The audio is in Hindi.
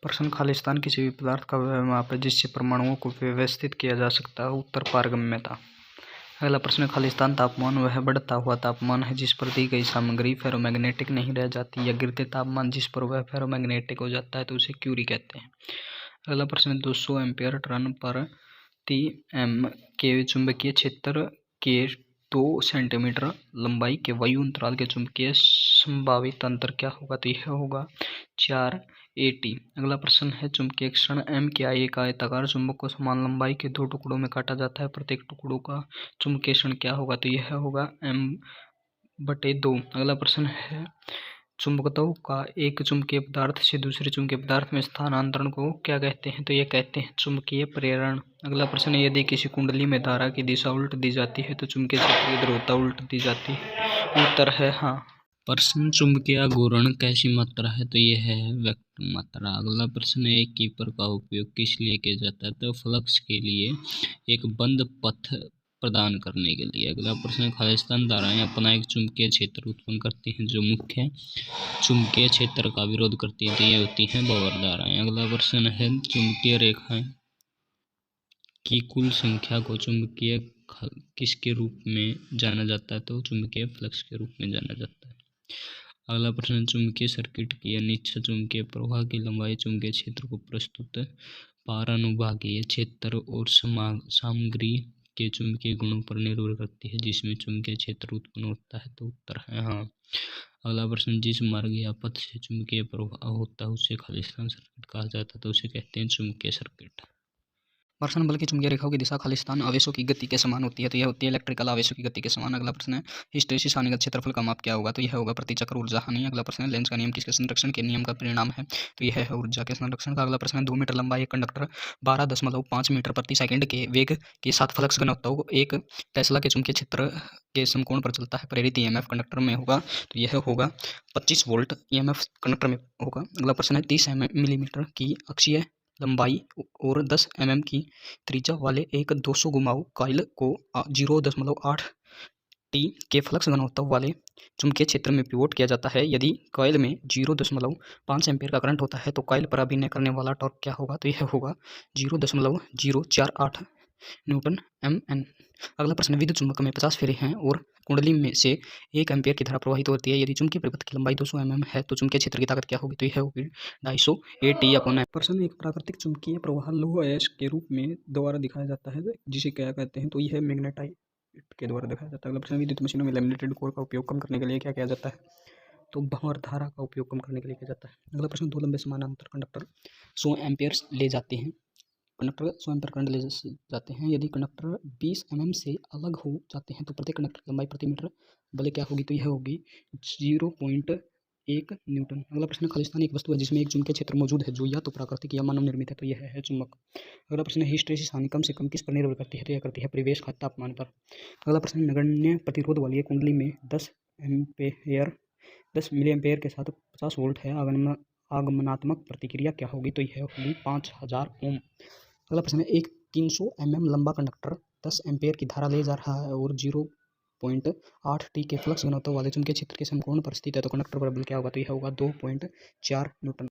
प्रश्न खालिस्तान किसी भी पदार्थ का वह माप है जिससे परमाणुओं को व्यवस्थित किया जा सकता है। उत्तर पारगम्यता। अगला प्रश्न खालिस्तान तापमान वह बढ़ता हुआ तापमान है जिस पर दी गई सामग्री फेरोमैग्नेटिक नहीं रह जाती या गिरते तापमान जिस पर वह फेरोमैग्नेटिक हो जाता है तो उसे क्यूरी कहते हैं। अगला प्रश्न 200 एम्पीयर टर्न प्रति एम के चुंबकीय क्षेत्र के 2 सेंटीमीटर लंबाई के वायु अंतराल के चुंबकीय संभावित अंतर क्या होगा, तो यह होगा 4 AT। अगला प्रश्न है चुंबकीय क्षण M क्या एक आयताकार चुंबक को समान लंबाई के 2 टुकड़ों में काटा जाता है, प्रत्येक टुकड़ों का चुंबकीय क्षण क्या होगा, तो यह होगा M/2। अगला प्रश्न है चुंबकत्व का एक चुंबकीय पदार्थ से दूसरे चुंबकीय पदार्थ में स्थानांतरण को क्या कहते हैं, तो यह कहते हैं चुंबकीय प्रेरण। अगला प्रश्न है यदि किसी कुंडली में धारा की दिशा उल्ट दी जाती है तो चुंबकीय क्षेत्र की ध्रुवता उल्ट दी जाती है। उत्तर है हाँ। प्रश्न चुंबकीय आघूर्ण कैसी मात्रा है, तो यह है वेक्टर मात्रा। अगला प्रश्न है कीपर का उपयोग किस लिए किया जाता है, तो फ्लक्स के लिए, एक बंद पथ प्रदान करने के लिए। अगला प्रश्न खालिस्तान धाराएं अपना एक चुंबकीय क्षेत्र उत्पन्न करती हैं जो मुख्य चुंबकीय क्षेत्र का विरोध करती है, तो ये होती हैं बॉवर धाराएं। अगला प्रश्न है चुंबकीय रेखाएं की कुल संख्या को चुंबकीय किसके रूप में जाना जाता है, तो चुंबकीय फ्लक्स के रूप में जाना जाता है। अगला प्रश्न चुंबकीय सर्किट की अनिच्छा चुंबकीय प्रवाह की लंबाई चुंबकीय क्षेत्र को प्रस्तुत पारानुभागीय क्षेत्र और सामग्री के चुंबकीय गुणों पर निर्भर करती है जिसमें चुंबकीय क्षेत्र उत्पन्न होता है, तो उत्तर है हाँ। अगला प्रश्न जिस मार्ग या पथ से चुंबकीय प्रवाह होता है उसे खालिस्तान सर्किट कहा जाता है, तो उसे कहते हैं चुंबकीय सर्किट। प्रश्न बल की चुंबकीय रेखाओं की दिशा खालिस्तान आवेशों की गति के समान होती है, तो यह होती है इलेक्ट्रिकल आवेशों की गति के समान। अगला प्रश्न है हिस्टैरिसीस हानिगत क्षेत्रफल का माप क्या होगा, तो यह होगा प्रति चक्र ऊर्जा हानि। अगला प्रश्न है लेंस का नियम किसके संरक्षण के नियम का परिणाम है, तो यह है ऊर्जा के संरक्षण का। अगला प्रश्न है 2 मीटर लंबा एक कंडक्टर 12.5 मीटर प्रति सेकंड के वेग के साथ फ्लक्स घनत्व 1 टेस्ला के चुंबकीय क्षेत्र के समकोण पर चलता है, प्रेरित EMF कंडक्टर में होगा, तो यह होगा 25 वोल्ट EMF कंडक्टर में होगा। अगला प्रश्न है 30 मिलीमीटर की अक्षीय लंबाई और 10 mm की त्रिज्या वाले एक 200 घुमाऊ कॉइल को 0.8 T के फ्लक्स घनत्व वाले चुंबकीय क्षेत्र में पिवोट किया जाता है। यदि कॉइल में 0.5 एम्पीयर का करंट होता है तो कॉइल पर अभिनय करने वाला टॉर्क क्या होगा, तो यह होगा 0.048 न्यूटन MN। अगला प्रश्न विद्युत चुंबक में 50 फेरे हैं और कुंडली में से 1 एम्पीयर की धारा प्रवाहित होती है। यदि चुंबकीय परिपथ की लंबाई 200 mm है तो चुंबकीय क्षेत्र की ताकत क्या होगी, तो यह होगी 250 AT/m। प्रश्न एक प्राकृतिक चुंबकीय प्रवाह लौह अयस्क के रूप में द्वारा दिखाया जाता है जिसे क्या कहते हैं, तो यह मैग्नेटाइट के द्वारा दिखाया जाता है। अगला प्रश्न विद्युत मशीनों में लैमिनेटेड कोर का उपयोग कम करने के लिए क्या किया जाता है, तो भंवर धारा का उपयोग कम करने के लिए किया जाता है। अगला प्रश्न 2 लंबे समानांतर कंडक्टर 100 एम्पीयर ले जाते हैं, कंडक्टर 100 एम्पीयर करंट ले जाते हैं। यदि कंडक्टर 20 mm से अलग हो जाते हैं तो प्रत्येक कंडक्टर की लंबाई प्रति मीटर बल क्या होगी, तो यह होगी 0.1 न्यूटन। अगला प्रश्न खालिस्तान एक वस्तु है जिसमें एक चुंबकीय क्षेत्र मौजूद है जो या तो प्राकृतिक या मानव निर्मित है, तो यह है चुंबक। अगला प्रश्न है हिस्टैरिसीस हानि कम से कम किस पर निर्भर करती है, तो यह करती है परिवेश का तापमान पर। अगला प्रश्न नगण्य प्रतिरोध वाली एक कुंडली में 10 मिली एम्पेयर के साथ 50 वोल्ट है, आगमनात्मक प्रतिक्रिया क्या होगी, तो यह होगी 5000 ओम। अगला प्रश्न है एक 300 mm लंबा कंडक्टर 10 एम्पीयर की धारा ले जा रहा है और 0.8 T के फ्लक्स घनत्व वाले चुंबकीय क्षेत्र के समकोण पर स्थित है, तो कंडक्टर पर बल क्या होगा, तो यह होगा 2.4 न्यूटन।